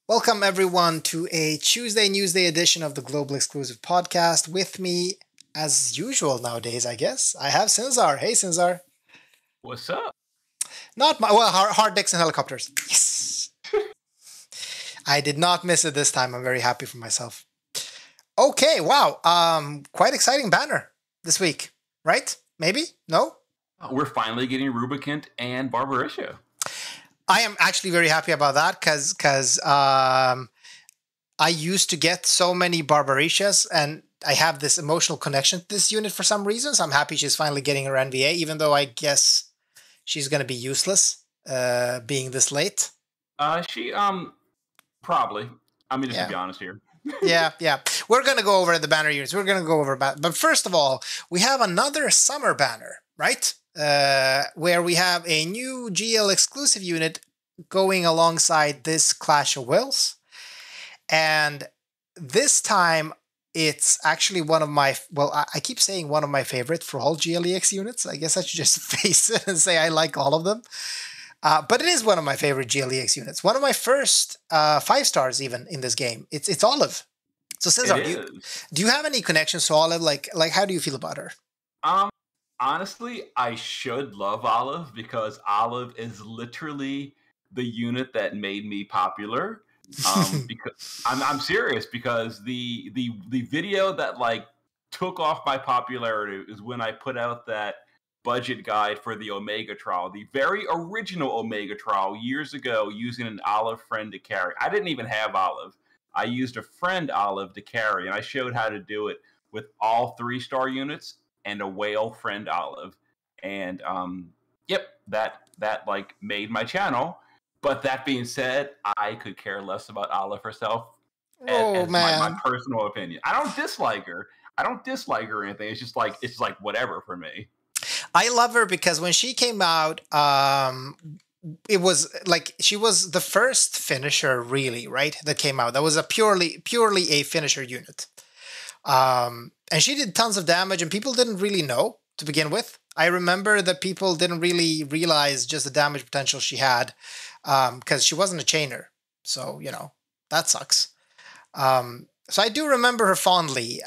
Welcome, everyone, to a Tuesday Newsday edition of the Global Exclusive Podcast. With me, as usual nowadays, I guess, I have Sinzar. Hey, Sinzar. What's up? Not my, well, hard dicks and helicopters. Yes. I did not miss it this time. I'm very happy for myself. Okay, wow. Quite exciting banner this week, right? Maybe? No? We're finally getting Rubicant and Barbarisha. I am actually very happy about that because I used to get so many Barbarishas and I have this emotional connection to this unit for some reason. So I'm happy she's finally getting her NVA, even though I guess she's going to be useless being this late. She probably. I mean, just to be honest here. Yeah. We're going to go over the banner units. We're going to go over but first of all, we have another summer banner, right? Where we have a new GL exclusive unit going alongside this Clash of Wills. And this time, it's actually one of my, I keep saying one of my favorite for all GLEX units. I guess I should just face it and say I like all of them. But it is one of my favorite GLEX units. One of my first 5 stars even in this game. It's Olive. So Cesar, do you have any connections to Olive? Like how do you feel about her? Honestly, I should love Olive because Olive is literally the unit that made me popular. Because I'm serious, because the video that like took off my popularity is when I put out that budget guide for the Omega trial, the very original Omega trial years ago, using an Olive friend to carry. I didn't even have Olive. I used a friend Olive to carry, and I showed how to do it with all 3-star units and a whale friend Olive. And that like made my channel. But that being said, I could care less about Olive herself. As my personal opinion. I don't dislike her. Or anything. It's like whatever for me. I love her because when she came out, it was like she was the first finisher, really, right? That came out. That was a purely a finisher unit. And she did tons of damage, and people didn't really know to begin with. I remember that people didn't really realize just the damage potential she had, because she wasn't a chainer. So, that sucks. So I do remember her fondly.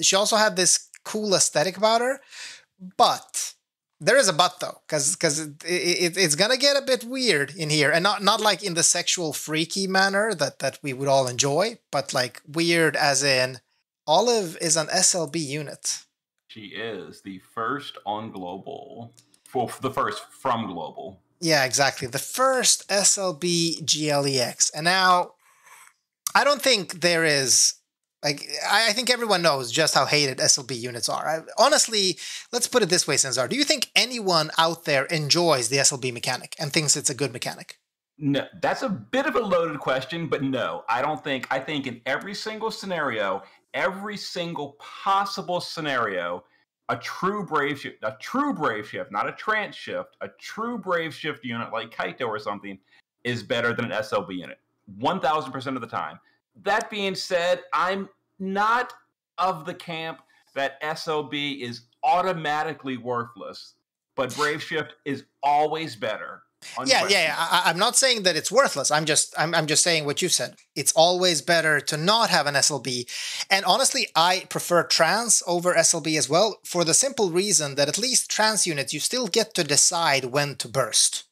She also had this cool aesthetic about her, but there is a but though, because it's gonna get a bit weird in here, and not like in the sexual freaky manner that we would all enjoy, but like weird as in Olive is an SLB unit. She is the first on Global. Well, the first from Global. Yeah, exactly. The first SLB GLEX. And now, I don't think there is, I think everyone knows just how hated SLB units are. Honestly, let's put it this way, Sinzar. Do you think anyone out there enjoys the SLB mechanic and thinks it's a good mechanic? No, that's a bit of a loaded question, but no, I don't think. I think in every single scenario, every single possible scenario, a true brave shift, not a trance shift, a true brave shift unit like Kaito or something is better than an SLB unit, 1000% of the time. That being said, I'm not of the camp that SLB is automatically worthless, but brave shift is always better. Yeah. I'm not saying that it's worthless. I'm just saying what you said. It's always better to not have an SLB. And honestly, I prefer trans over SLB as well, for the simple reason that at least trans units, you still get to decide when to burst.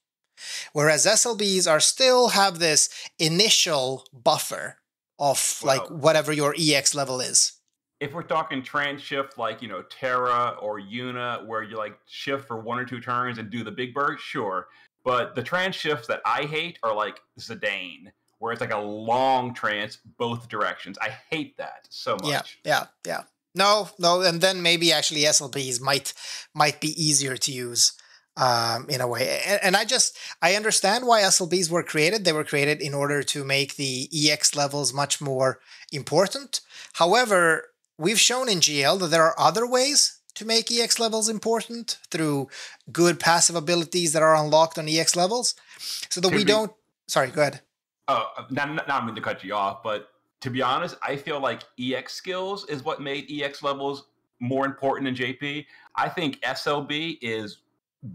Whereas SLBs still have this initial buffer of like whatever your EX level is. If we're talking trans shift like, Terra or Yuna, where you like shift for 1 or 2 turns and do the big burst, sure. But the trance shifts that I hate are like Zidane, where it's like a long trance both directions. I hate that so much. Yeah. No, and then maybe actually SLBs might be easier to use in a way. And I understand why SLBs were created. They were created in order to make the EX levels much more important. However, we've shown in GL that there are other ways to make EX levels important through good passive abilities that are unlocked on EX levels, so that we don't... Sorry, go ahead. Not I mean to cut you off, but to be honest, I feel like EX skills is what made EX levels more important in JP. I think SLB is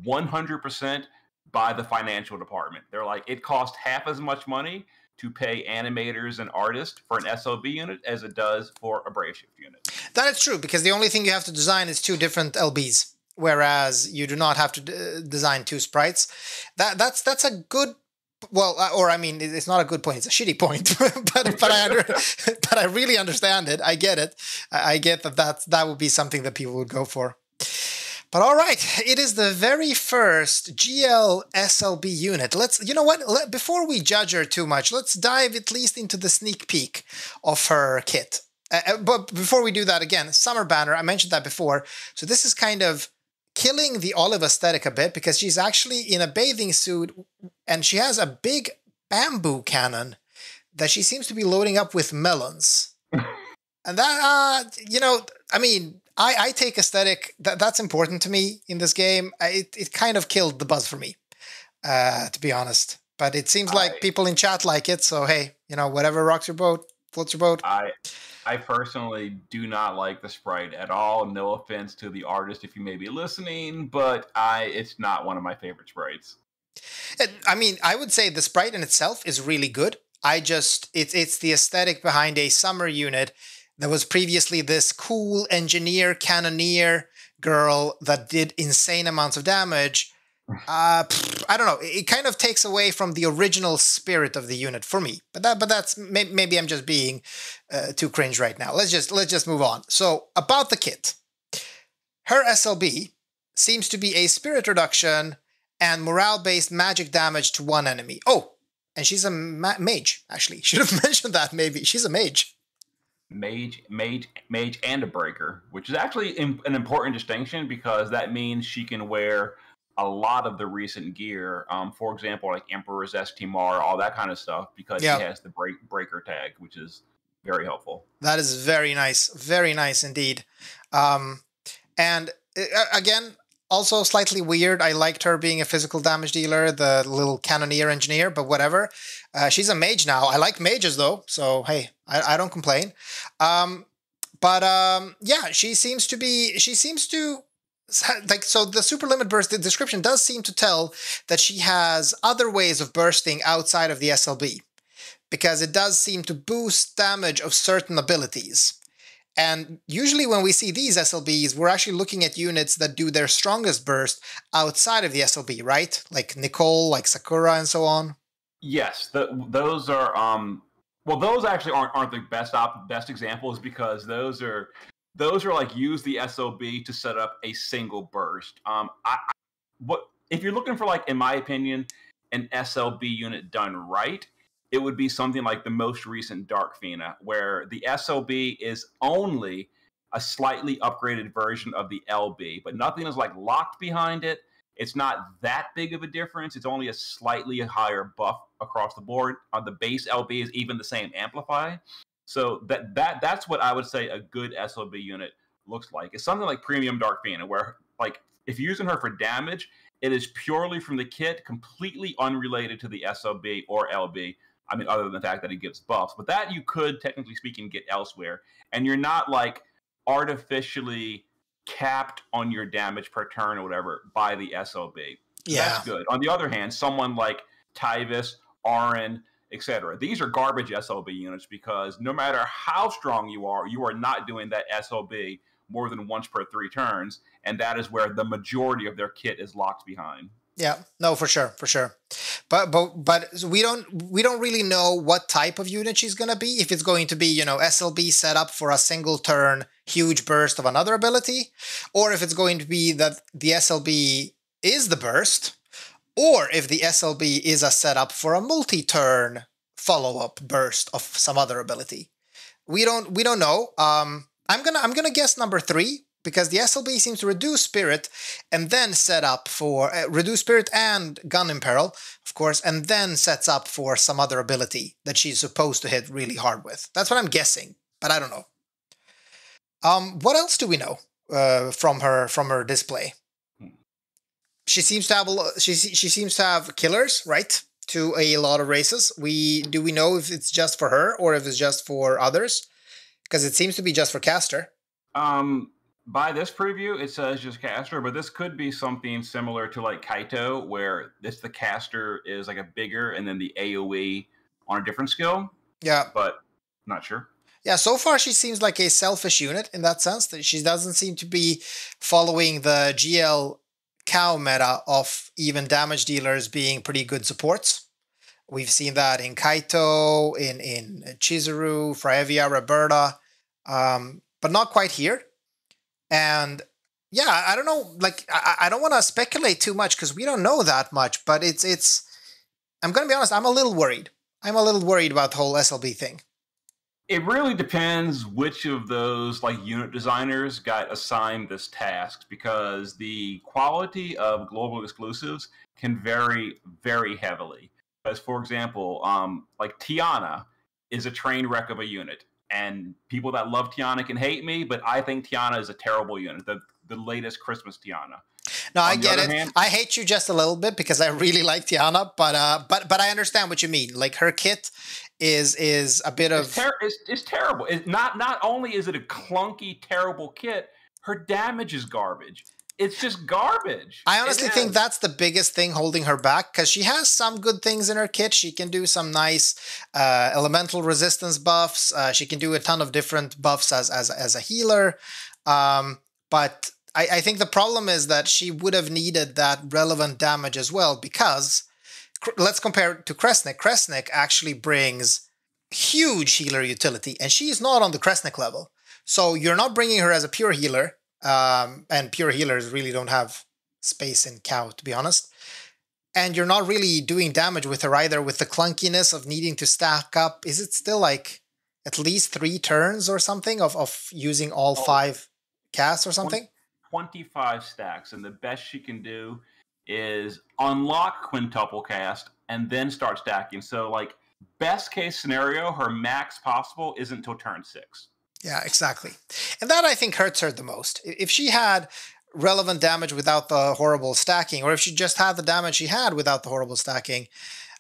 100% by the financial department. They're like, it costs half as much money, to pay animators and artists for an SLB unit as it does for a Brave Shift unit. That is true, because the only thing you have to design is 2 different LBs, whereas you do not have to design 2 sprites. That's a good, well, or I mean, it's not a good point; it's a shitty point. but I really understand it. I get it. I get that would be something that people would go for. But all right, it is the very first GL SLB unit. You know what? Before we judge her too much, let's dive at least into the sneak peek of her kit. But before we do that, again, Summer Banner, I mentioned that before. So this is kind of killing the olive aesthetic a bit, because she's actually in a bathing suit and she has a big bamboo cannon that she seems to be loading up with melons. And that, you know, I mean, I take aesthetic, that's important to me in this game. It kind of killed the buzz for me, to be honest. But it seems like people in chat like it, so hey, you know, whatever rocks your boat, floats your boat. I personally do not like the sprite at all. No offense to the artist if you may be listening, but it's not one of my favorite sprites. I mean, I would say the sprite in itself is really good. It's the aesthetic behind a summer unit that was previously this cool engineer, cannoneer girl that did insane amounts of damage. I don't know. It kind of takes away from the original spirit of the unit for me. But that's maybe I'm just being too cringe right now. Let's just move on. So about the kit, her SLB seems to be a spirit reduction and morale-based magic damage to 1 enemy. Oh, and she's a mage. Actually, should have mentioned that. Maybe she's a mage. Mage, and a breaker, which is actually an important distinction, because that means she can wear a lot of the recent gear. For example, like Emperor's Timar, all that kind of stuff, because she has the breaker tag, which is very helpful. That is very nice indeed. And again, also slightly weird. I liked her being a physical damage dealer, the little cannoneer engineer, but whatever. She's a mage now. I like mages though, so hey, I don't complain. Yeah, she seems to like, so the super limit burst, the description does seem to tell that she has other ways of bursting outside of the SLB, because it does seem to boost damage of certain abilities. And usually when we see these SLBs, we're actually looking at units that do their strongest burst outside of the SLB, right? Like Nicole, like Sakura, and so on. Yes, those are well, those actually aren't the best examples, because those are like use the SLB to set up a single burst. What if you're looking for, like, in my opinion, an SLB unit done right? It would be something like the most recent Dark Fina, where the SLB is only a slightly upgraded version of the LB, but nothing is like locked behind it. It's not that big of a difference. It's only a slightly higher buff across the board. On the base LB is even the same amplify. So that's what I would say a good SLB unit looks like. It's something like Premium Dark Fina, where, like, if you're using her for damage, it is purely from the kit, completely unrelated to the SLB or LB. I mean, other than the fact that it gives buffs. But that you could, technically speaking, get elsewhere. And you're not, like, artificially capped on your damage per turn or whatever by the SLB. Yeah. That's good. On the other hand, someone like Tyvis, Auron, etc. These are garbage SLB units, because no matter how strong you are not doing that SLB more than once per 3 turns. And that is where the majority of their kit is locked behind. Yeah, no, for sure. But we don't really know what type of unit she's gonna be. If it's going to be, you know, SLB set up for a single turn huge burst of another ability, or if it's going to be that the SLB is the burst, or if the SLB is a setup for a multi-turn follow-up burst of some other ability. We don't know. I'm gonna guess number 3. Because the SLB seems to reduce spirit and then set up for reduce spirit and gun imperil, of course, and then sets up for some other ability that she's supposed to hit really hard with. That's what I'm guessing, but I don't know. What else do we know from her display? She seems to have she seems to have killers, right? To a lot of races. Do we know if it's just for her or if it's just for others? Because it seems to be just for caster. By this preview, it says just caster, but this could be something similar to like Kaito, where the caster is like a bigger, and then the AoE on a different skill. Yeah. But not sure. Yeah, so far she seems like a selfish unit in that sense, that she doesn't seem to be following the GL cow meta of even damage dealers being pretty good supports. We've seen that in Kaito, in Chizuru, Fraevia, Roberta, but not quite here. And yeah, I don't know, like, I don't want to speculate too much because we don't know that much, but I'm going to be honest, I'm a little worried. I'm a little worried about the whole SLB thing. It really depends which of those like unit designers got assigned this task, because the quality of global exclusives can vary very heavily. As for example, like Tiana is a train wreck of a unit, and people that love Tiana can hate me, but I think Tiana is a terrible unit. The latest Christmas Tiana. No, I get it. I hate you just a little bit because I really like Tiana, but I understand what you mean. Like, her kit is a bit of it's terrible. Not only is it a clunky, terrible kit, her damage is garbage. It's just garbage. I honestly think that's the biggest thing holding her back, because she has some good things in her kit. She can do some nice elemental resistance buffs. She can do a ton of different buffs as a healer. But I think the problem is that she would have needed that relevant damage as well, because let's compare it to Kresnik. Kresnik actually brings huge healer utility, and she's not on the Kresnik level. So you're not bringing her as a pure healer, and pure healers really don't have space in cow, to be honest. And you're not really doing damage with her either, with the clunkiness of needing to stack up. Is it still like at least 3 turns or something of using all 5 casts or something? 25 stacks, and the best she can do is unlock quintuple cast and then start stacking. So, like, best case scenario, her max possible isn't until turn 6. Yeah, exactly. And that, I think, hurts her the most. If she had relevant damage without the horrible stacking, or if she just had the damage she had without the horrible stacking,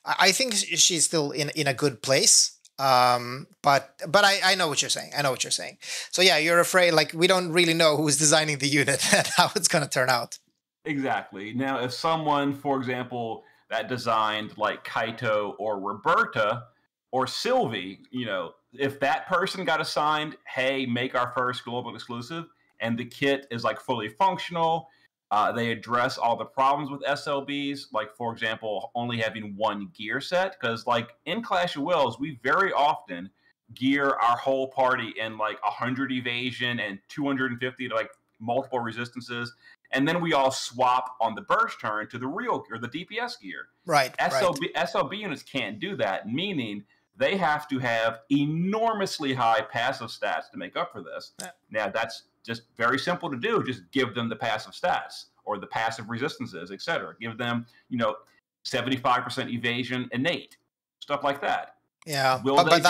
I think she's still in a good place. But I know what you're saying. I know what you're saying. So yeah, you're afraid, like, we don't really know who's designing the unit and how it's going to turn out. Exactly. Now, if someone, for example, that designed like Kaito or Roberta or Sylvie, if that person got assigned, hey, make our first global exclusive, and the kit is like fully functional, they address all the problems with SLBs, like, for example, only having 1 gear set, because like in Clash of Wills, we very often gear our whole party in like 100 evasion and 250 to like multiple resistances, and then we all swap on the burst turn to the real gear, the DPS gear. Right. SLB units can't do that, meaning they have to have enormously high passive stats to make up for this. Yeah. Now, that's just very simple to do. Just give them the passive stats or the passive resistances, etc. Give them, 75% evasion innate, stuff like that. Yeah, but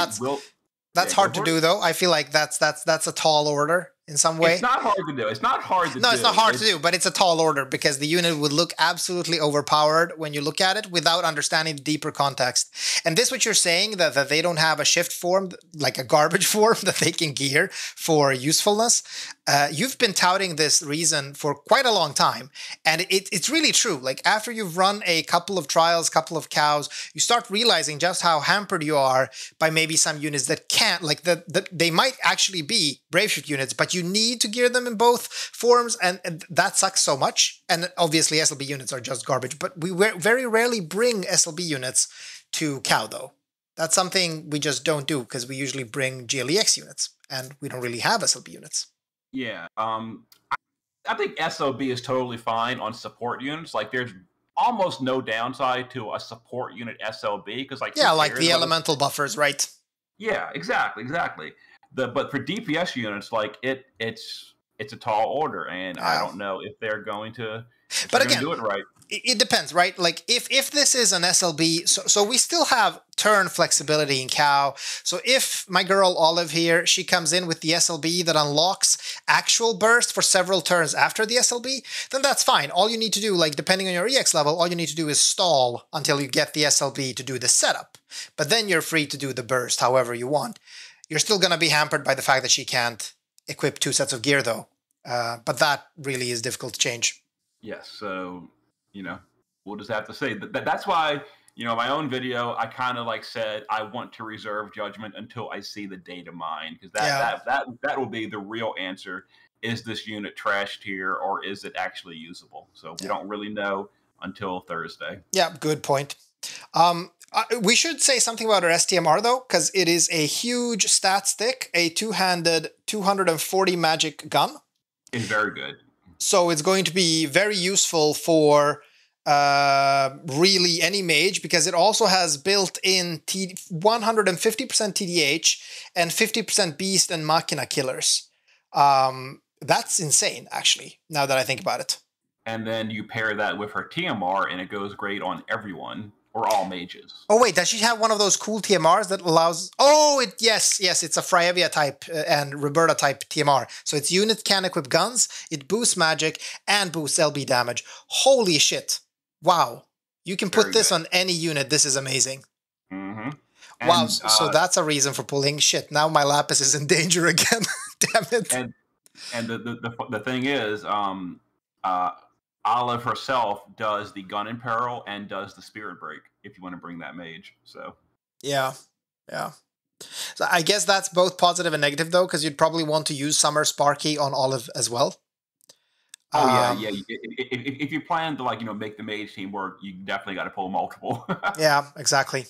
that's hard to do, though. I feel like that's a tall order in some way. It's not hard to do. It's not hard to do. No, it's not hard to do, but it's a tall order because the unit would look absolutely overpowered when you look at it without understanding the deeper context. And this, what you're saying, that they don't have a shift form, like a garbage form that they can gear for usefulness. You've been touting this reason for quite a long time, and it's really true. Like, after you've run a couple of trials, couple of cows, you start realizing just how hampered you are by maybe some units that can't, like, they might actually be Braveshift units, but you need to gear them in both forms, and that sucks so much. And obviously SLB units are just garbage, but we very rarely bring SLB units to cow, though. That's something we just don't do, because we usually bring GLEX units, and we don't really have SLB units. Yeah, I think SLB is totally fine on support units. Like, there's almost no downside to a support unit SLB, because like the elemental buffers, right? Yeah, exactly. But for DPS units, like it's a tall order, and I don't know if they're going to do it right. It depends, right? Like, if this is an SLB, so we still have turn flexibility in cow. So if my girl Olive here, she comes in with the SLB that unlocks actual burst for several turns after the SLB, then that's fine. All you need to do, like, depending on your EX level, all you need to do is stall until you get the SLB to do the setup. But then you're free to do the burst however you want. You're still going to be hampered by the fact that she can't equip 2 sets of gear, though. But that really is difficult to change. Yes, so, we'll just have to say that's why my own video, I kind of like said I want to reserve judgment until I see the data mine, because that will be the real answer. Is this unit trashed here, or is it actually usable? So we don't really know until Thursday. Yeah, good point. We should say something about our STMR though, because it is a huge stat stick, a two-handed 240 magic gun. It's very good. So it's going to be very useful for really any mage, because it also has built-in 150% TDH and 50% beast and machina killers. That's insane, actually, now that I think about it. And then you pair that with her TMR, and it goes great on everyone, or all mages. Oh, wait, does she have one of those cool TMRs that allows... Oh, yes, it's a Frievia type and Roberta type TMR. So its unit can equip guns, it boosts magic, and boosts LB damage. Holy shit. Wow. You can put this on any unit. This is amazing. Mm-hmm. Wow, so that's a reason for pulling. Shit, now my Lapis is in danger again. Damn it. And the thing is, Olive herself does the gun in peril and does the spirit break, if you want to bring that mage. So yeah. So I guess that's both positive and negative though, because you'd probably want to use Summer Sparky on Olive as well. Oh yeah. If you plan to make the mage team work, you definitely got to pull multiple. Yeah, exactly.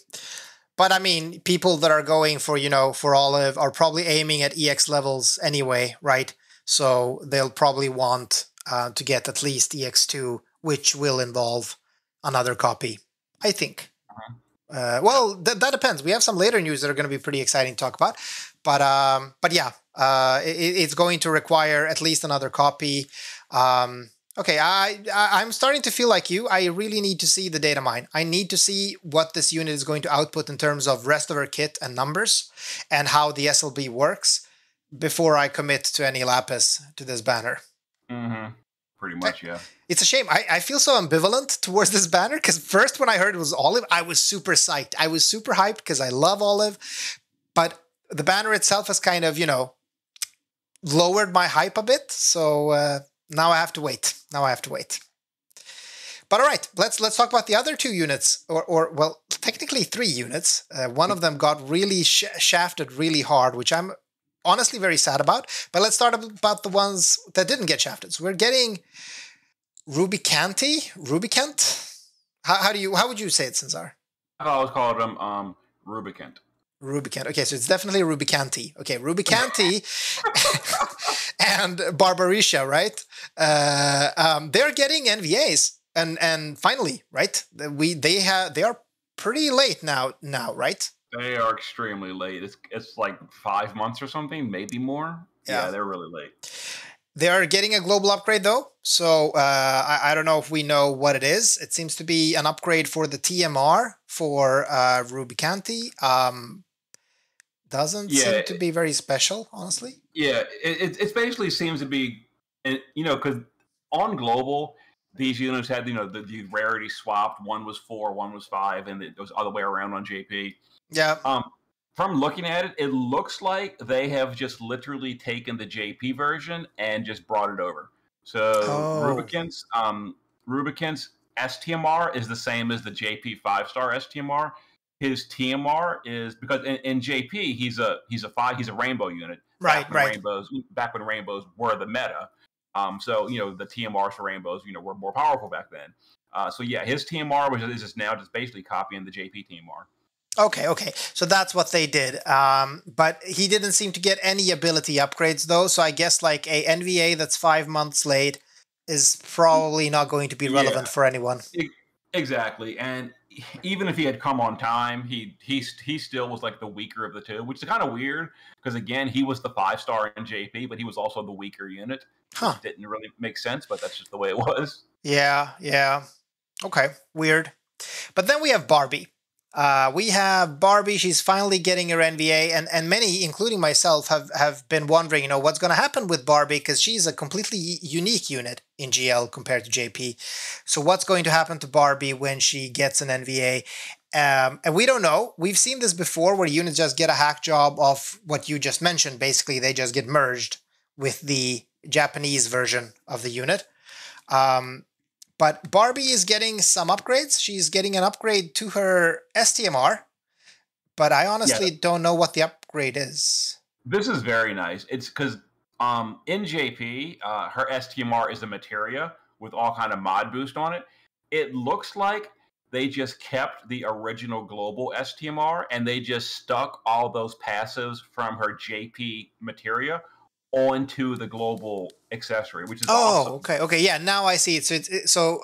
But I mean, people that are going for for Olive are probably aiming at EX levels anyway, right? So they'll probably want to get at least EX2, which will involve another copy, I think. Well, that depends. We have some later news that are going to be pretty exciting to talk about. But yeah, it's going to require at least another copy. Okay, I'm starting to feel like you. I really need to see the data mine. I need to see what this unit is going to output in terms of rest of her kit and numbers, and how the SLB works, before I commit to any Lapis to this banner. Mm-hmm. Pretty much, yeah. It's a shame. I feel so ambivalent towards this banner, because first when I heard it was Olive, I was super psyched. I was super hyped because I love Olive. But the banner itself has kind of, lowered my hype a bit. So now I have to wait. But all right, let's talk about the other two units, or well, technically 3 units. One of them got really shafted really hard, which I'm honestly very sad about. But let's start about the ones that didn't get shafted. So we're getting Rubicant. How would you say it, Sinzar? I've always called them Rubicant. Rubicant. Okay, so it's definitely Rubicanti. Okay, Rubicanti and Barbarisha, right? They're getting NVAs, and finally, right? They are pretty late now, right? They are extremely late. It's like 5 months or something, maybe more. Yeah, they're really late. They are getting a global upgrade though, so I don't know if we know what it is. It seems to be an upgrade for the TMR for Rubicanti. Doesn't seem to be very special, honestly. Yeah, it basically seems to be, because on global, these units had the rarity swapped. One was 4, one was 5, and it goes other way around on JP. Yeah. From looking at it, it looks like they have just literally taken the JP version and just brought it over. So Rubicant's STMR is the same as the JP 5-star STMR. His TMR is, because in JP he's a rainbow unit. Right. Back when rainbows were the meta. So the TMRs for rainbows were more powerful back then. So yeah, his TMR is just now just basically copying the JP TMR. Okay. So that's what they did. But he didn't seem to get any ability upgrades though. So I guess like a NVA that's 5 months late is probably not going to be relevant for anyone. Exactly. And even if he had come on time, he still was like the weaker of the two, which is kind of weird because again, he was the 5-star in JP, but he was also the weaker unit. It didn't really make sense, but that's just the way it was. Yeah. Okay, weird. But then we have Barbie. She's finally getting her NVA, and many, including myself, have been wondering, what's going to happen with Barbie, because she's a completely unique unit in GL compared to JP. So what's going to happen to Barbie when she gets an NVA? And we don't know. We've seen this before where units just get a hack job of what you just mentioned. Basically, they just get merged with the Japanese version of the unit. But Barbie is getting some upgrades. She's getting an upgrade to her STMR, but I honestly don't know what the upgrade is. This is very nice. It's because in JP, her STMR is a materia with all kind of mod boost on it. It looks like they just kept the original global STMR and they just stuck all those passives from her JP materia onto the global accessory, which is awesome. Okay, yeah. Now I see it. So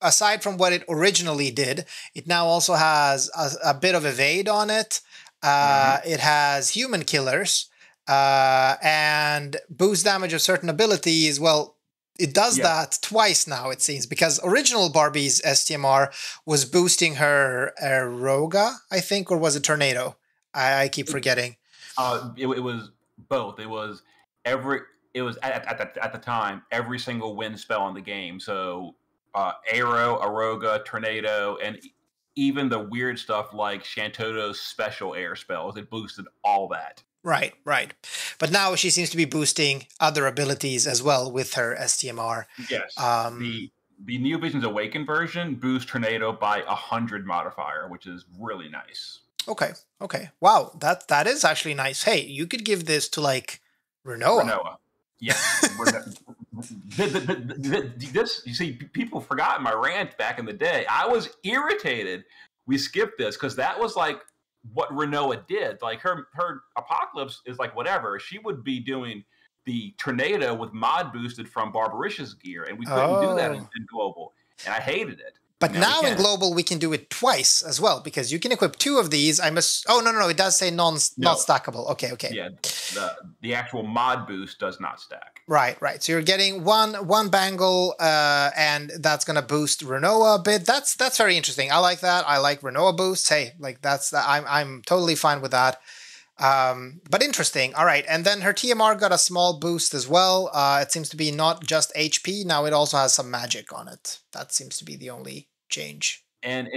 aside from what it originally did, it now also has a bit of evade on it. It has human killers and boost damage of certain abilities. Well, it does that twice now, it seems, because original Barbie's STMR was boosting her Roga, I think, or was it Tornado? I keep forgetting. It was both. It was at the time every single wind spell in the game. So Arrow, Aroga, Tornado, and even the weird stuff like Shantoto's special air spells. It boosted all that. Right. But now she seems to be boosting other abilities as well with her STMR. Yes. The Neo Vision's Awakened version boosts Tornado by 100 modifier, which is really nice. Okay. Wow, that is actually nice. Hey, you could give this to like Renoa. Yeah. This, you see, people forgot my rant back in the day. I was irritated we skipped this because that was like what Renoa did. Like her Apocalypse is like whatever. She would be doing the Tornado with mod boosted from Barbaricia's gear, and we couldn't do that in Global, and I hated it. But now in Global, we can do it twice as well, because you can equip 2 of these. No, it does say not stackable. Okay. Yeah, the actual mod boost does not stack. Right. So you're getting one bangle, and that's going to boost Renoa a bit. That's very interesting. I like that. I like Renoa boosts. Hey, like I'm totally fine with that. But interesting. All right. And then her TMR got a small boost as well. It seems to be not just HP. Now it also has some magic on it. That seems to be the only change. And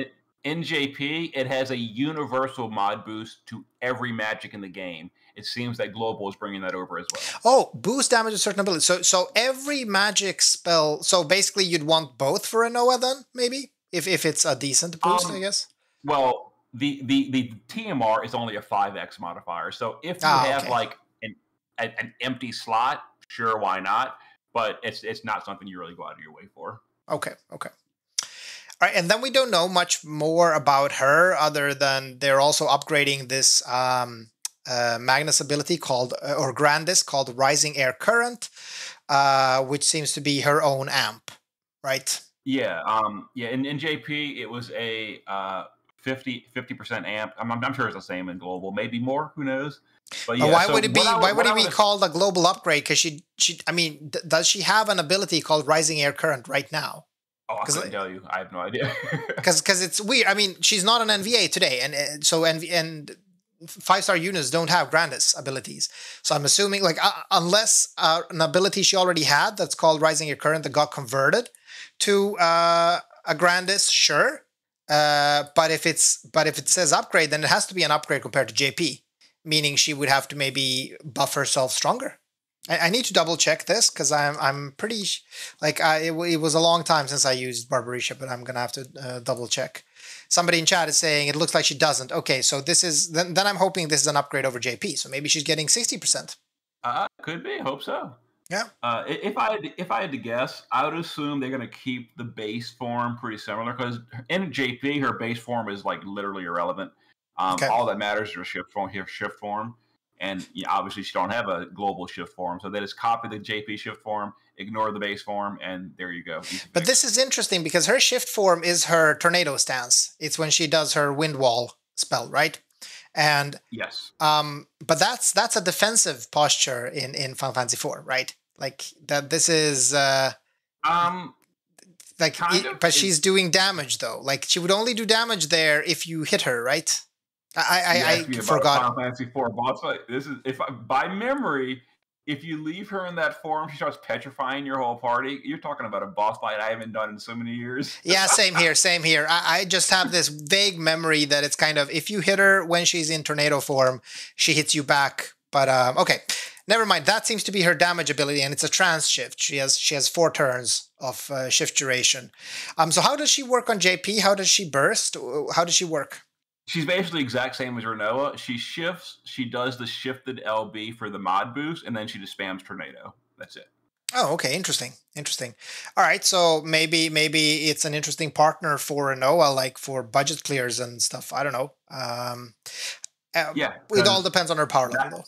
in JP, it has a universal mod boost to every magic in the game. It seems that Global is bringing that over as well. Oh, boost damage to certain abilities. So every magic spell. So basically, you'd want both for Renoa then, maybe, if it's a decent boost, I guess. Well, the TMR is only a 5x modifier. So if you have like an empty slot, sure, why not? But it's not something you really go out of your way for. Okay. All right, and then we don't know much more about her other than they're also upgrading this Magnus ability or Grandis called Rising Air Current, which seems to be her own amp, right? Yeah. In JP, it was a 50% amp. I'm sure it's the same in Global, maybe more. Who knows? But yeah, why would it be called a global upgrade? Because does she have an ability called Rising Air Current right now? Oh, I couldn't tell you. I have no idea. Because it's weird. I mean, she's not an NVA today, and so 5-star units don't have Grandis abilities. So I'm assuming, like, unless an ability she already had that's called Rising Air Current that got converted to a Grandis, sure. But if it says upgrade, then it has to be an upgrade compared to JP, meaning she would have to maybe buff herself stronger. I need to double check this because I'm pretty like it was a long time since I used Barbaricia, but I'm gonna have to double check. Somebody in chat is saying it looks like she doesn't. Okay, so this is then I'm hoping this is an upgrade over JP. So maybe she's getting 60%. Could be. Hope so. Yeah. If I had to guess, I would assume they're gonna keep the base form pretty similar because in JP her base form is like literally irrelevant. All that matters is her shift form. And obviously, she don't have a global shift form, so they just copy the JP shift form, ignore the base form, and there you go. But this is interesting because her shift form is her tornado stance. It's when she does her wind wall spell, right? And yes, but that's a defensive posture in Final Fantasy IV, right? Like that. This is but she's doing damage though. Like she would only do damage there if you hit her, right? I forgot. Final Fantasy IV boss fight. This is by memory. If you leave her in that form, she starts petrifying your whole party. You're talking about a boss fight I haven't done in so many years. Yeah, same here. I just have this vague memory that it's kind of if you hit her when she's in tornado form, she hits you back. But okay, Never mind. That seems to be her damage ability, and it's a trans shift. She has 4 turns of shift duration. So how does she work on JP? How does she burst? How does she work? She's basically the exact same as Renoa. She shifts. She does the shifted LB for the mod boost, and then she just spams Tornado. That's it. Oh, okay. Interesting. All right. So maybe it's an interesting partner for Renoa, like for budget clears and stuff. I don't know. Yeah. It all depends on her power level, though.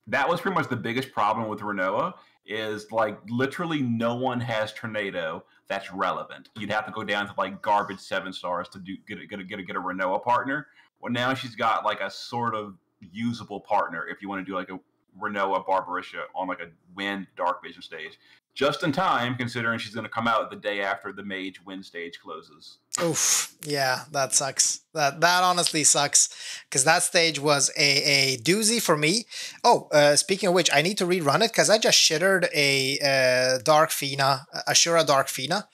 That was pretty much the biggest problem with Renoa, is like literally no one has Tornado that's relevant. You'd have to go down to like garbage 7 stars to get a Renoa partner. Well, now she's got like a sort of usable partner if you want to do like a Renoa Barbarisha on like a Wind Dark Vision stage. Just in time, considering she's going to come out the day after the Mage Wind stage closes. Oof, yeah, that sucks. That honestly sucks, because that stage was a doozy for me. Oh, speaking of which, I need to rerun it, because I just shittered a Dark Fina, Ashura Dark Fina.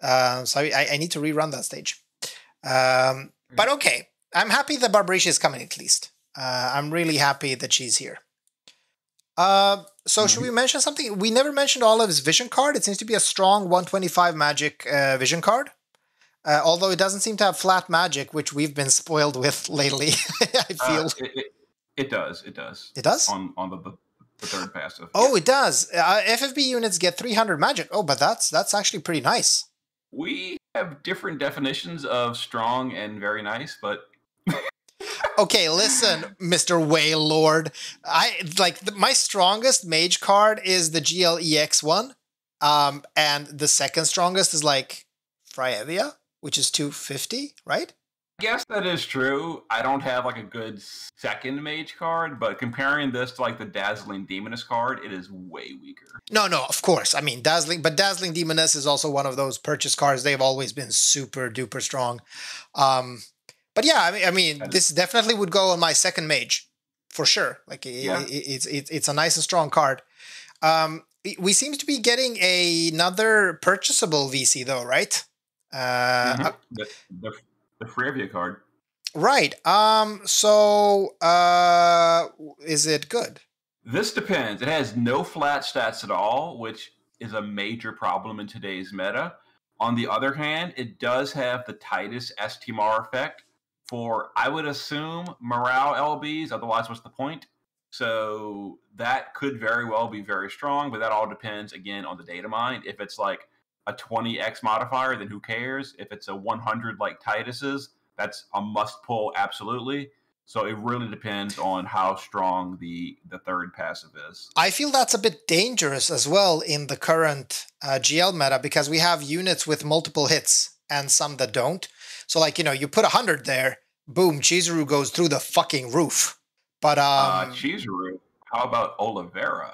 So I need to rerun that stage. But okay, I'm happy that Barbarisha is coming at least. I'm really happy that she's here. So should we mention something? We never mentioned Olive's vision card. It seems to be a strong 125 magic vision card. Although it doesn't seem to have flat magic, which we've been spoiled with lately, I feel. It does. It does? On the third passive. Oh, yeah. It does. FFB units get 300 magic. Oh, but that's actually pretty nice. We have different definitions of strong and very nice, but... Okay, listen, Mr. Whale Lord. My strongest mage card is the GLEX one. And the second strongest is like Frievia, which is 250, right? I guess that is true. I don't have like a good second mage card, but comparing this to like the Dazzling Demoness card, it is way weaker. No, of course. I mean, Dazzling Demoness is also one of those purchase cards. They've always been super duper strong. But yeah, I mean, this definitely would go on my second mage, for sure. Like, it's a nice and strong card. We seem to be getting another purchasable VC, though, right? The Frievia card. Right. So, is it good? This depends. It has no flat stats at all, which is a major problem in today's meta. On the other hand, it does have the Titus STMR effect for, I would assume, morale LBs. Otherwise, what's the point? So that could very well be very strong, but that all depends, again, on the data mine. If it's like a 20x modifier, then who cares? If it's a 100 like Titus's, that's a must pull, absolutely. So it really depends on how strong the third passive is. I feel that's a bit dangerous as well in the current GL meta, because we have units with multiple hits and some that don't. So, like, you put 100 there, boom, Chizuru goes through the fucking roof. But Chizuru, how about Oliveira?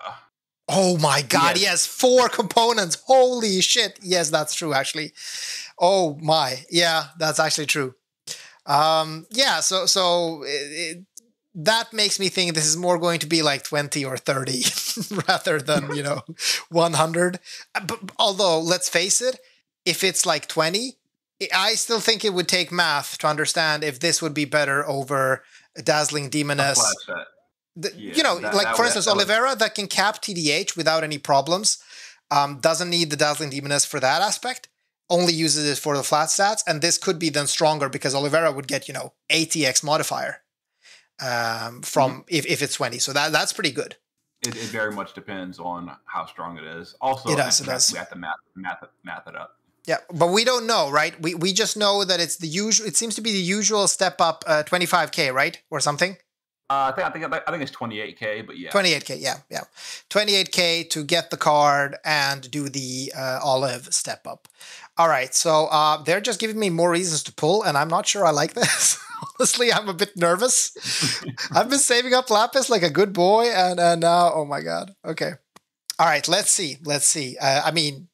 Oh my god, he has 4 components. Holy shit. Yes, that's true, actually. Oh my. Yeah, that's actually true. That makes me think this is more going to be like 20 or 30 rather than, 100. But, although, let's face it, if it's like 20, I still think it would take math to understand if this would be better over Dazzling Demoness. For instance, Oliveira that can cap TDH without any problems, doesn't need the Dazzling Demoness for that aspect, only uses it for the flat stats, and this could be then stronger because Oliveira would get, 80x modifier from if it's 20. So that's pretty good. It very much depends on how strong it is. Also, it does. We have to math it up. Yeah, but we don't know, right? We just know that it's the usual. It seems to be the usual step up, 25k, right, or something. I think it's 28k, but yeah. 28k, yeah. 28k to get the card and do the Olive step up. All right, so they're just giving me more reasons to pull, and I'm not sure I like this. Honestly, I'm a bit nervous. I've been saving up Lapis like a good boy, and now, oh my god. Okay. All right, let's see. I mean,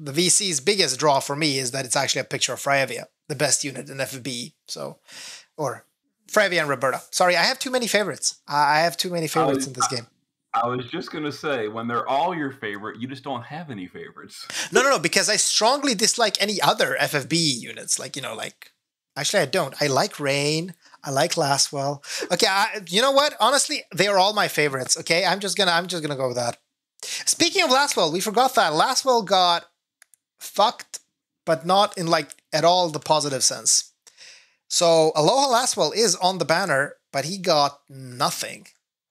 the VC's biggest draw for me is that it's actually a picture of Frievia, the best unit in FFBE. So, or Frievia and Roberta. Sorry, I have too many favorites. I have too many favorites in this game. I was just going to say, when they're all your favorite, you just don't have any favorites. No, because I strongly dislike any other FFBE units. Actually, I don't. I like Rain. I like Lastwell. Okay, you know what? Honestly, they are all my favorites. Okay, I'm just gonna go with that. Speaking of Lastwell, we forgot that Lastwell got fucked, but not in like at all the positive sense. So Aloha Lastwell is on the banner, but he got nothing.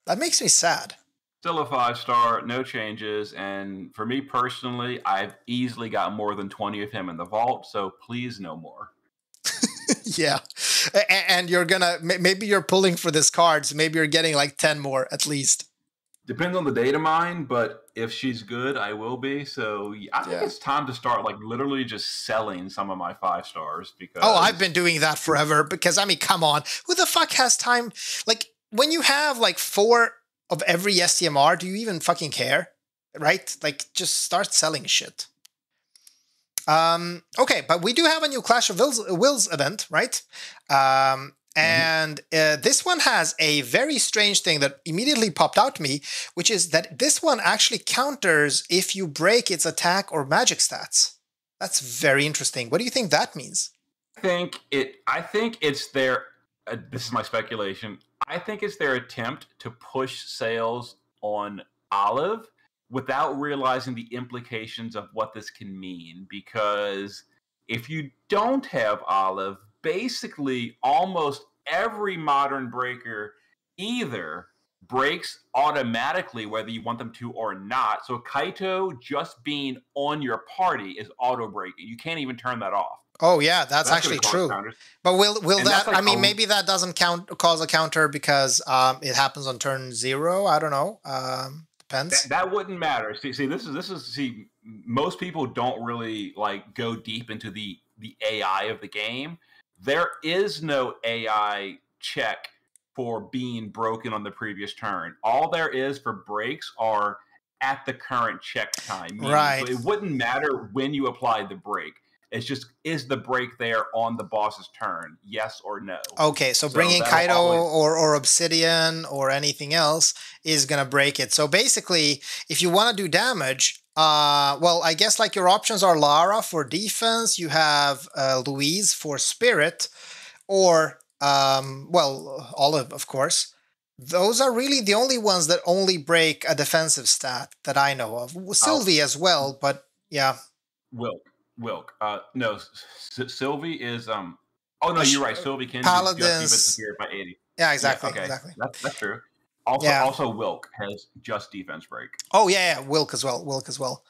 That makes me sad. Still a 5-star, no changes, and for me personally, I've easily got more than 20 of him in the vault, so please no more. Yeah. And you're gonna, maybe you're pulling for this card, so maybe you're getting like 10 more at least. Depends on the data mine, but if she's good, I will be. So I think it's time to start like literally just selling some of my 5-stars because. Oh, I've been doing that forever because I mean, come on, who the fuck has time? Like when you have like 4 of every STMR, do you even fucking care? Right? Like just start selling shit. Okay, but we do have a new Clash of Wills event, right? And this one has a very strange thing that immediately popped out to me, which is that this one actually counters if you break its attack or magic stats. That's very interesting. What do you think that means? I think it's their. This is my speculation. I think it's their attempt to push sales on Olive without realizing the implications of what this can mean. Because if you don't have Olive, basically almost every modern breaker either breaks automatically whether you want them to or not. So Kaito just being on your party is auto breaking. You can't even turn that off. Oh yeah, that's actually true. But will that? Like, I mean, maybe that doesn't cause a counter because it happens on turn 0. I don't know. Depends. That wouldn't matter. See, this is most people don't really like go deep into the AI of the game. There is no AI check for being broken on the previous turn. All there is for breaks are at the current check time. Right. So it wouldn't matter when you applied the break. It's just, is the break there on the boss's turn? Yes or no? Okay, so bringing Kaito or Obsidian or anything else is going to break it. So basically, if you want to do damage, well, I guess like your options are Lara for defense, you have Louise for spirit, or, well, Olive, of course. Those are really the only ones that only break a defensive stat that I know of. Sylvie as well, but yeah. Wilk. No, Sylvie is oh no, you're right. Sylvie can Paladins just defense by 80. Yeah, exactly. Yeah, okay. Exactly. That's true. Also Wilk has just defense break. Oh yeah, Wilk as well.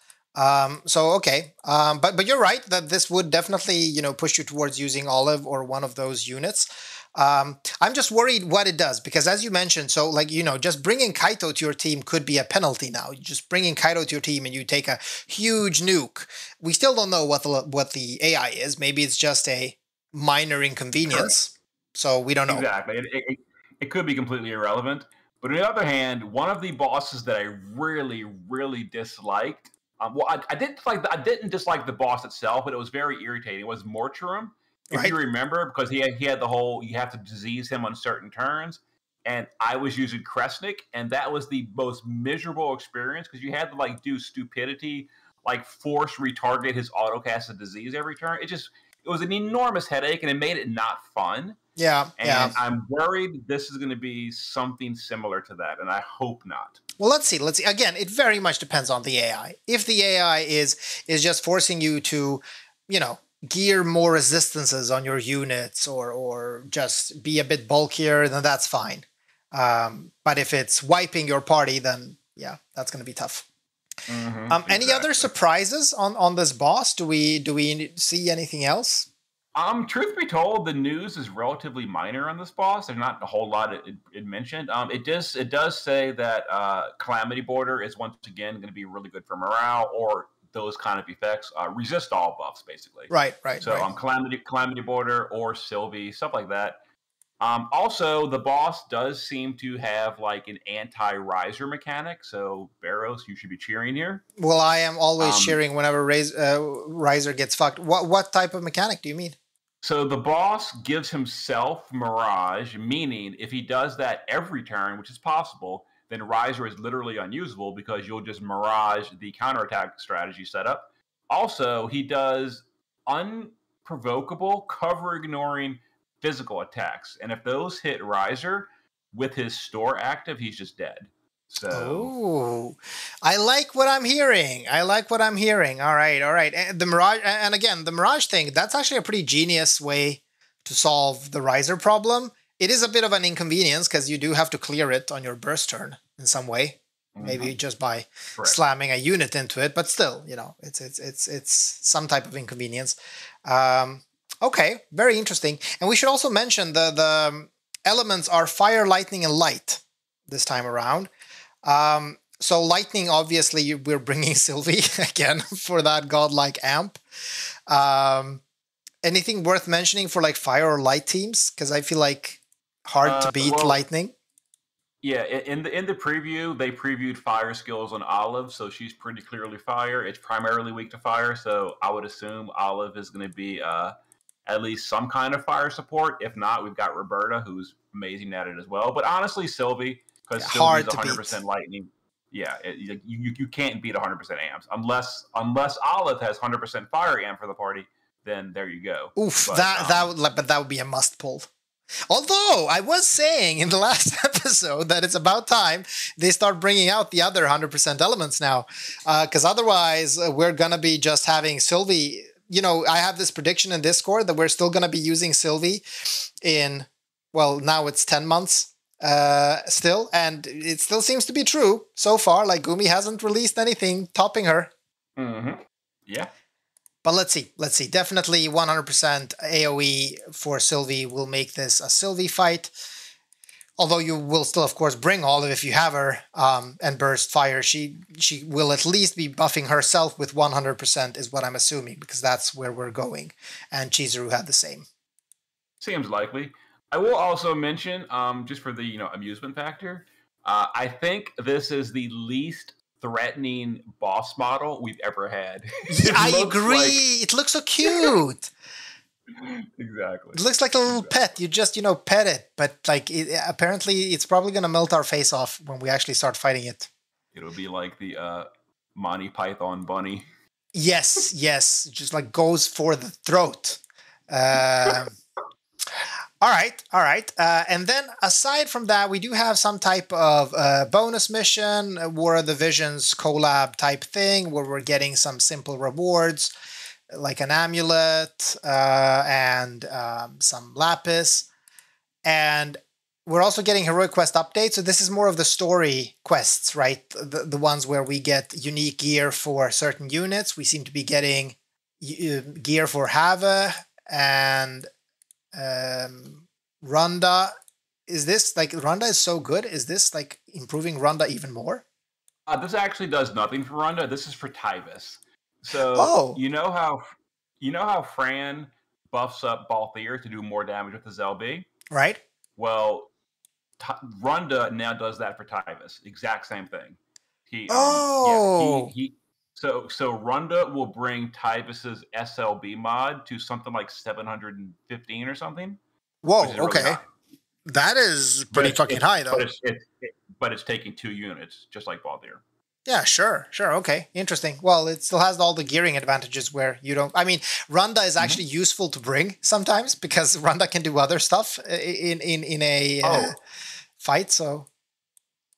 So okay, but you're right that this would definitely push you towards using Olive or one of those units. I'm just worried what it does because as you mentioned, so like just bringing Kaito to your team could be a penalty now. Just bringing Kaito to your team and you take a huge nuke. We still don't know what the AI is. Maybe it's just a minor inconvenience. Correct. So we don't know. Exactly. It could be completely irrelevant. But on the other hand, one of the bosses that I really, really disliked. Well, I didn't dislike the boss itself, but it was very irritating. It was Morturum. If you remember, because he had the whole, you have to disease him on certain turns, and I was using Kresnik, and that was the most miserable experience because you had to like do stupidity, like force retarget his autocast disease every turn. It was an enormous headache, and it made it not fun. Yeah, and I'm worried this is going to be something similar to that, and I hope not. Well, let's see. Again, it very much depends on the AI. If the AI is just forcing you to, gear more resistances on your units or just be a bit bulkier, then that's fine. But if it's wiping your party, then yeah, that's going to be tough. Exactly. Any other surprises on this boss? Do we see anything else? Truth be told, the news is relatively minor on this boss. There's not a whole lot it mentioned. It does say that Calamity Border is once again going to be really good for morale or those kind of effects. Resist all buffs, basically. Right. So Calamity Border or Sylvie, stuff like that. Also, the boss does seem to have like an anti-riser mechanic. So, Bharos, you should be cheering here. Well, I am always cheering whenever riser gets fucked. What type of mechanic do you mean? So the boss gives himself Mirage, meaning if he does that every turn, which is possible, then Riser is literally unusable because you'll just Mirage the counterattack strategy setup. Also, he does unprovocable, cover-ignoring physical attacks. And if those hit Riser with his store active, he's just dead. So Oh, I like what I'm hearing. I like what I'm hearing. All right, all right. And the Mirage, and again, the Mirage thing, that's actually a pretty genius way to solve the Riser problem. It is a bit of an inconvenience because you do have to clear it on your burst turn in some way. Maybe just by slamming a unit into it, but still, you know, it's some type of inconvenience. Okay, very interesting. And we should also mention the elements are fire, lightning, and light this time around. So lightning, obviously, we're bringing Sylvie again for that godlike amp. Anything worth mentioning for like fire or light teams? Because I feel like hard to beat lightning. Yeah, in the preview, they previewed fire skills on Olive, so she's pretty clearly fire. It's primarily weak to fire, so I would assume Olive is going to be at least some kind of fire support. If not, we've got Roberta, who's amazing at it as well. But honestly, Sylvie, because Sylvie's 100% lightning. Yeah, you can't beat 100% amps unless Olive has 100% fire amp for the party. Then there you go. Oof, but that would be a must pull. Although I was saying in the last episode that it's about time they start bringing out the other 100% elements now, because otherwise we're gonna be just having Sylvie. You know, I have this prediction in Discord that we're still gonna be using Sylvie in, well, now it's 10 months still, and it still seems to be true so far. Like Gumi hasn't released anything topping her. Yeah. But let's see. Definitely 100% AoE for Sylvie will make this a Sylvie fight. Although you will still, of course, bring Olive if you have her and burst fire. She will at least be buffing herself with 100% is what I'm assuming, because that's where we're going. And Chizuru had the same. Seems likely. I will also mention, just for the amusement factor, I think this is the least threatening boss model we've ever had. I agree. It looks so cute. Exactly. It looks like a little pet. You just, pet it. But like, apparently it's probably going to melt our face off when we actually start fighting it. It'll be like the Monty Python bunny. Yes. Just like goes for the throat. All right. And then aside from that, we do have some type of bonus mission, War of the Visions collab type thing, where we're getting some simple rewards, like an amulet and some lapis. And we're also getting heroic quest updates. So this is more of the story quests, right? The ones where we get unique gear for certain units. We seem to be getting gear for Have and Runda. Is this like Runda is so good? Is this like improving Runda even more? This actually does nothing for Runda. This is for Tyvis. So you know how Fran buffs up Balthier to do more damage with his LB? Right. Well, Runda now does that for Tyvis. Exact same thing. So Runda will bring Tyvis's SLB mod to something like 715 or something. Whoa, okay. Really that is pretty fucking high, though. But it's taking 2 units, just like Balthier. Yeah, sure. Okay, interesting. Well, it still has all the gearing advantages where you don't... I mean, Runda is actually useful to bring sometimes because Runda can do other stuff in a fight, so...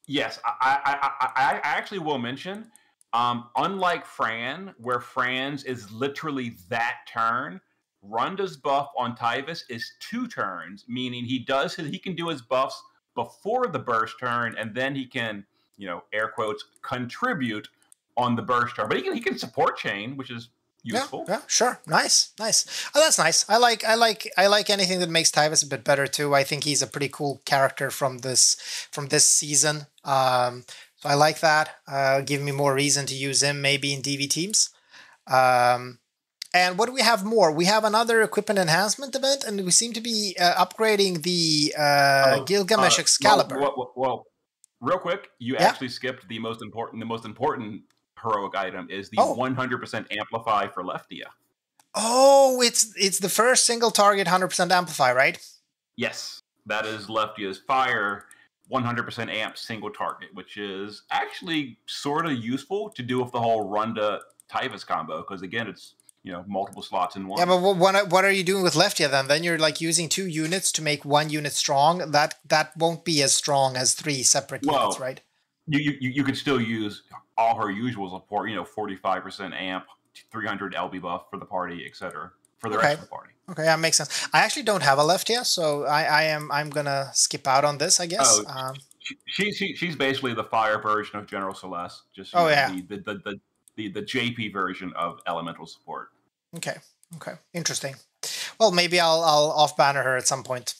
Yes, I actually will mention, unlike Fran, where Fran's is literally that turn, Runda's buff on Tyvis is 2 turns, meaning he can do his buffs before the burst turn, and then he can, air quotes, contribute on the burst turn. But he can support chain, which is useful. Yeah, sure. Nice. Oh, that's nice. I like anything that makes Tyvis a bit better too. I think he's a pretty cool character from this season. So I like that. Give me more reason to use him maybe in DV teams. And what do we have more? We have another equipment enhancement event, and we seem to be upgrading the Gilgamesh Excalibur. Well, real quick, you actually skipped the most important heroic item is the 100% amplify for Leftia. Oh, it's the first single target 100% amplify, right? Yes, that is Leftia's fire 100% amp single target, which is actually sort of useful to do with the whole Runda Tyvis combo, because again, it's multiple slots in one. Yeah, but what are you doing with Leftia then? Then you're like using 2 units to make 1 unit strong. That won't be as strong as 3 separate units, right? You could still use all her usual support. 45% amp, 300 LB buff for the party, etc. For the rest of the party. Okay, that makes sense. I actually don't have a Leftia, so I'm gonna skip out on this, I guess. Oh, she's basically the fire version of General Celeste. Just the JP version of elemental support. Okay. Interesting. Well, maybe I'll off banner her at some point.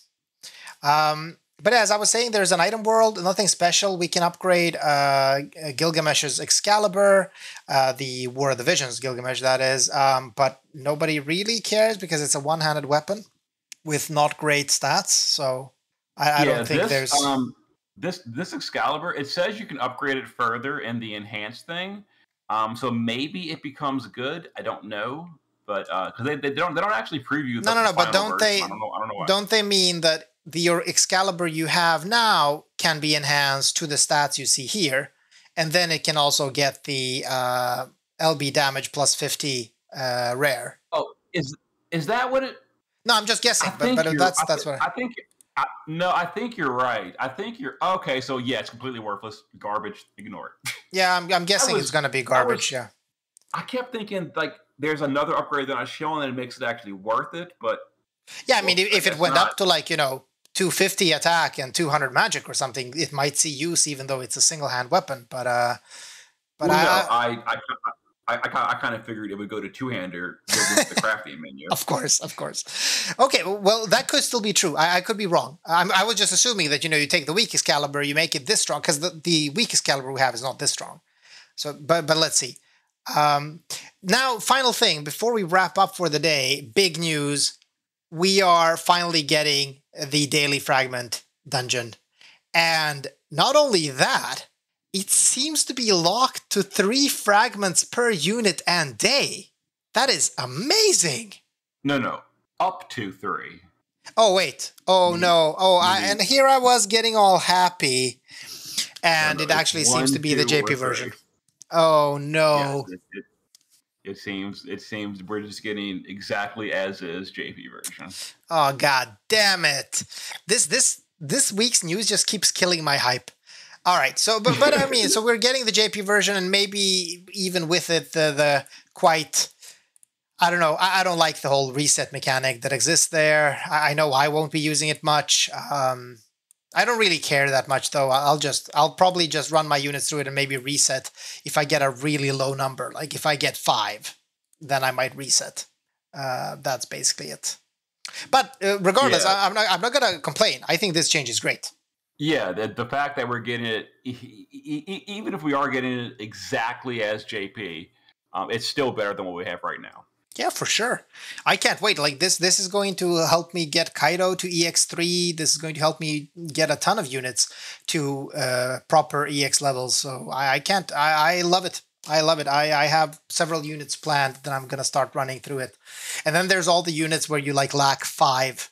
But as I was saying, there's an item world, nothing special. We can upgrade Gilgamesh's Excalibur, the War of the Visions Gilgamesh, that is. But nobody really cares because it's a one-handed weapon with not great stats. So I don't think there's... This Excalibur, it says you can upgrade it further in the enhanced thing. So maybe it becomes good. I don't know. But because they don't actually preview the No, but don't version. they? I don't know why. Don't they mean that your Excalibur you have now can be enhanced to the stats you see here, and then it can also get the LB damage plus 50 rare? Oh, is that what it? No, I'm just guessing. But that's what I think. No, I think you're right. I think you're okay. So yeah, it's completely worthless, garbage. Ignore it. Yeah, I'm guessing it's going to be garbage. Yeah. I kept thinking like there's another upgrade that I shown that makes it actually worth it, but yeah, I mean, if it went up to like 250 attack and 200 magic or something, it might see use even though it's a single hand weapon. But I kind of figured it would go to two-hander with the crafting menu. Of course. Okay, well, that could still be true. I could be wrong. I was just assuming that, you take the weakest caliber, you make it this strong, because the weakest caliber we have is not this strong. So, but let's see. Now, final thing, before we wrap up for the day, big news. We are finally getting the Daily Fragment dungeon. And not only that, it seems to be locked to 3 fragments per unit and day. That is amazing. No. Up to 3. Oh, wait. Oh, no. And here I was getting all happy. And it actually seems to be the JP version. Oh, no. Yes, it seems we're just getting exactly as is JP version. Oh, God damn it. This week's news just keeps killing my hype. All right, so but I mean, so we're getting the JP version, and maybe even with it, the quite, I don't know, I don't like the whole reset mechanic that exists there. I know I won't be using it much. I don't really care that much though. I'll probably just run my units through it and maybe reset if I get a really low number. Like if I get 5, then I might reset. That's basically it. But regardless, I'm not gonna complain. I think this change is great. Yeah, the fact that we're getting it, even if we are getting it exactly as JP, it's still better than what we have right now. Yeah, for sure. I can't wait. Like this is going to help me get Kaido to EX3. This is going to help me get a ton of units to proper EX levels. So I can't. I love it. I love it. I have several units planned that I'm going to start running through it. And then there's all the units where you lack 5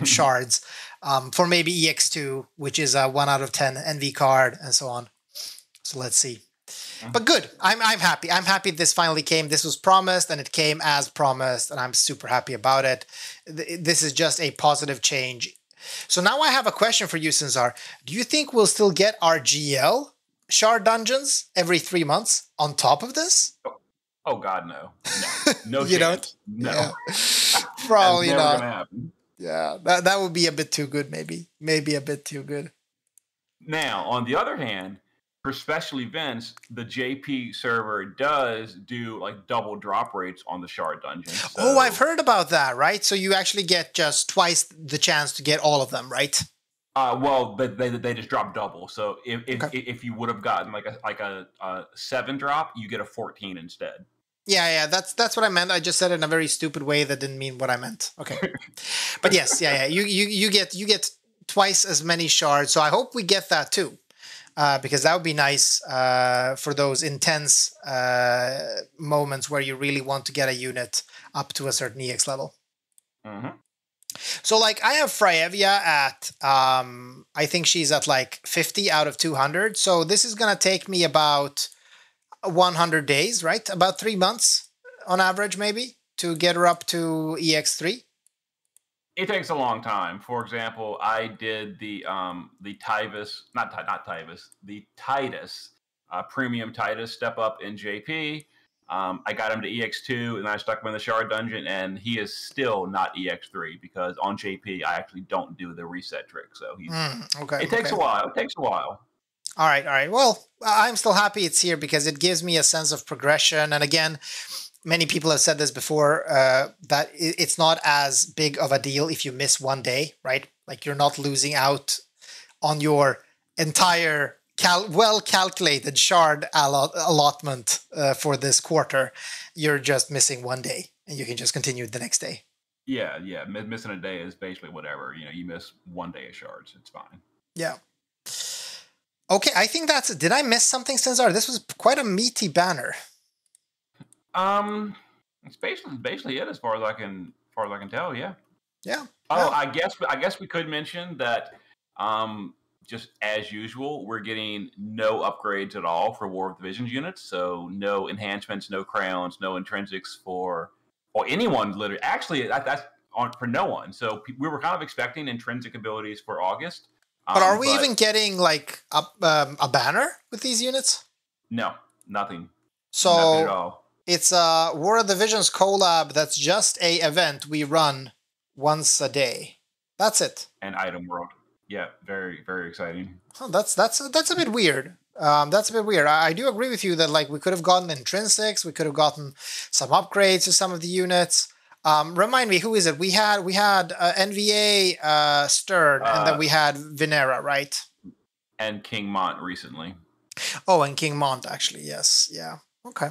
shards for maybe EX2, which is a 1 out of 10 NV card and so on. So let's see. But good. I'm happy. I'm happy this finally came. This was promised and it came as promised, and I'm super happy about it. This is just a positive change. So now I have a question for you, Sinzar. Do you think we'll still get our GL shard dungeons every 3 months on top of this? Oh God, no. No You chance. don't? No. Yeah. Probably That's never not. gonna happen. Yeah, that would be a bit too good, maybe. Maybe a bit too good. Now, on the other hand, for special events, the JP server does do like double drop rates on the shard dungeons. So... Oh, I've heard about that, right? So you actually get just twice the chance to get all of them, right? Well, they just drop double. So if you would have gotten like a 7 drop, you get a 14 instead. Yeah, that's what I meant. I just said it in a very stupid way that didn't mean what I meant. Okay, but yes, yeah. You get twice as many shards. So I hope we get that too. Because that would be nice for those intense moments where you really want to get a unit up to a certain EX level. Mm-hmm. So, like, I have Freyevia at, I think she's at like 50 out of 200. So this is going to take me about 100 days, right? About 3 months on average, maybe, to get her up to EX3? It takes a long time. For example, I did the Titus, the Titus premium Titus step up in JP. I got him to EX2, and I stuck him in the Shard Dungeon, and he is still not EX3 because on JP I actually don't do the reset trick. So he's. Okay. It takes a while. It takes a while. All right. Well, I'm still happy it's here because it gives me a sense of progression. And again, many people have said this before, that it's not as big of a deal if you miss one day, right? Like you're not losing out on your entire well-calculated shard allotment for this quarter. You're just missing one day and you can just continue the next day. Yeah. Missing a day is basically whatever. You miss 1 day of shards. It's fine. Yeah. Okay, I think that's it. Did I miss something, Sinzar? This was quite a meaty banner. It's basically it as far as I can tell. Yeah. Yeah. Oh, yeah. I guess we could mention that. Just as usual, we're getting no upgrades at all for War of the Visions units. So no enhancements, no crowns, no intrinsics for anyone. Literally, actually, that's for no one. So we were kind of expecting intrinsic abilities for August. But are we even getting like a banner with these units? No, nothing. So nothing at all. It's a War of the Visions collab that's just a event we run once a day. That's it. And item world. Yeah, very, very exciting. Oh, that's a bit weird. That's a bit weird. I do agree with you that like we could have gotten intrinsics, we could have gotten some upgrades to some of the units. Remind me, who is it? We had NVA Stern, and then we had Venera, right? And King Mont recently. Oh, and King Mont actually, yes, yeah. Okay.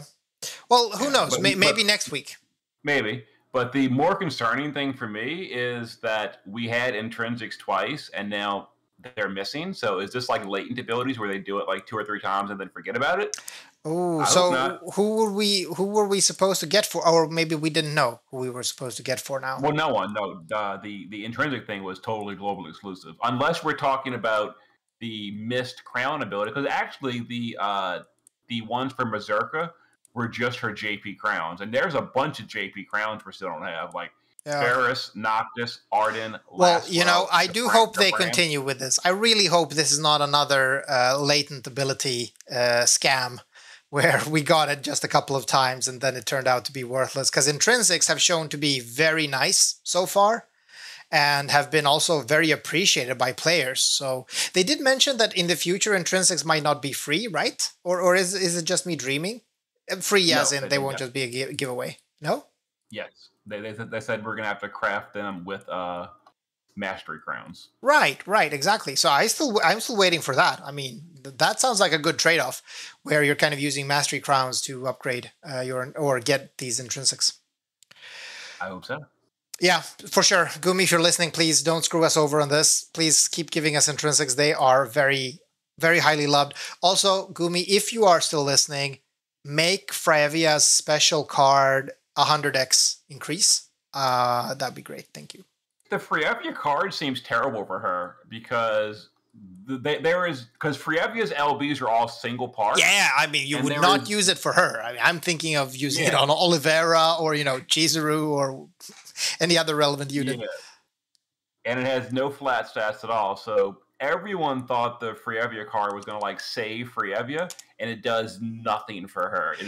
Well, who knows? Maybe next week. Maybe. But the more concerning thing for me is that we had intrinsics twice, and now they're missing. So is this like latent abilities where they do it like 2 or 3 times and then forget about it? Oh, so who were we supposed to get for? Or maybe we didn't know who we were supposed to get for now. Well, no one. No, the intrinsic thing was totally global exclusive, unless we're talking about the missed crown ability. Because actually, the ones for Berserker were just her JP crowns, and there's a bunch of JP crowns we still don't have, like Ferris, Noctis, Arden. Well, I do hope they continue with this. I really hope this is not another latent ability scam where we got it just a couple of times and then it turned out to be worthless. Because intrinsics have shown to be very nice so far and have been also very appreciated by players. So they did mention that in the future intrinsics might not be free, right? Or is it just me dreaming? Free as in they won't just be a giveaway. No? Yes. They said we're going to have to craft them with mastery crowns. Right, exactly. So I'm still waiting for that. I mean, that sounds like a good trade-off where you're kind of using mastery crowns to upgrade or get these intrinsics. I hope so. Yeah, for sure. Gumi, if you're listening, please don't screw us over on this. Please keep giving us intrinsics. They are very, very highly loved. Also, Gumi, if you are still listening, make Freyavia's special card 100x increase. That'd be great. Thank you. The Freyavia card seems terrible for her because Freyavia's LBs are all single parts. Yeah, I mean, you would not use it for her. I mean, I'm thinking of using it on Oliveira or, Chizuru or any other relevant unit. Yeah. And it has no flat stats at all. So everyone thought the Freyavia card was going to save Freyavia, and it does nothing for her. It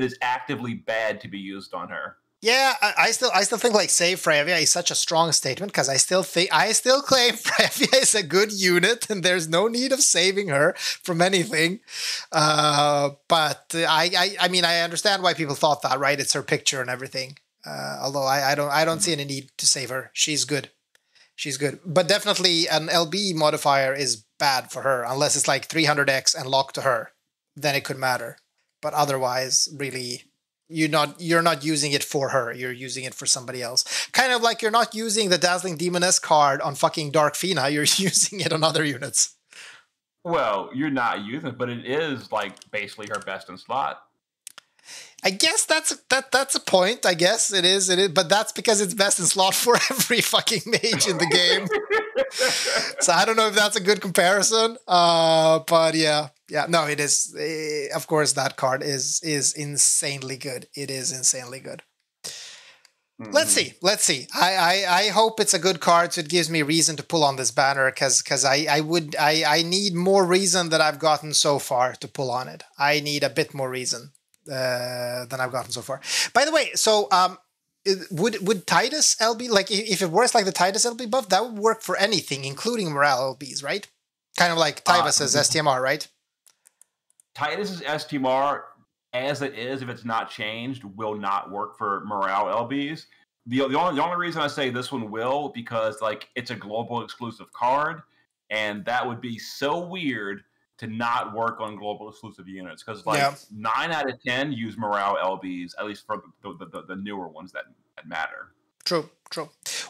is actively bad to be used on her. Yeah, I still think save Freyavia is such a strong statement because I still claim Freyavia is a good unit and there's no need of saving her from anything. But I mean I understand why people thought that, right? It's her picture and everything. Although I don't see any need to save her. She's good. But definitely an LB modifier is bad for her unless it's 300x and locked to her. Then it could matter. But otherwise, really, you're not using it for her. You're using it for somebody else. Kind of like you're not using the Dazzling Demoness card on fucking Dark Fina. You're using it on other units. Well, you're not using it, but it is basically her best in slot. I guess that's a point. I guess it is, but that's because it's best in slot for every fucking mage in the game. So I don't know if that's a good comparison. But yeah, no, it is. Of course, that card is insanely good. It is insanely good. Let's see. I hope it's a good card, so it gives me reason to pull on this banner, because I need more reason than I've gotten so far to pull on it. I need a bit more reason than I've gotten so far. By the way, so would Titus LB, like if it works like the Titus LB buff, that would work for anything, including morale LBs, right? Kind of like Titus's STMR, right? Titus's STMR, as it is, if it's not changed, will not work for morale LBs. The only reason I say this one will, because like it's a global exclusive card, and that would be so weird to not work on global exclusive units, because like 9 out of 10 use morale LBs, at least for the newer ones that matter. True.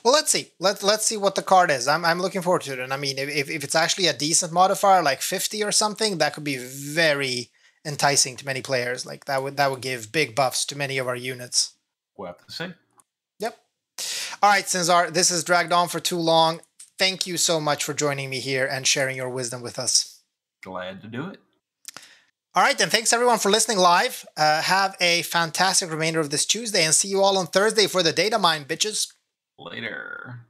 Well, let's see. Let's see what the card is. I'm looking forward to it. And I mean, if it's actually a decent modifier, like 50 or something, that could be very enticing to many players. Like that would give big buffs to many of our units. We'll have to see. Yep. All right, Sinzar, this has dragged on for too long. Thank you so much for joining me here and sharing your wisdom with us. Glad to do it. All right, then thanks everyone for listening live. Have a fantastic remainder of this Tuesday, and see you all on Thursday for the data mine, bitches. Later.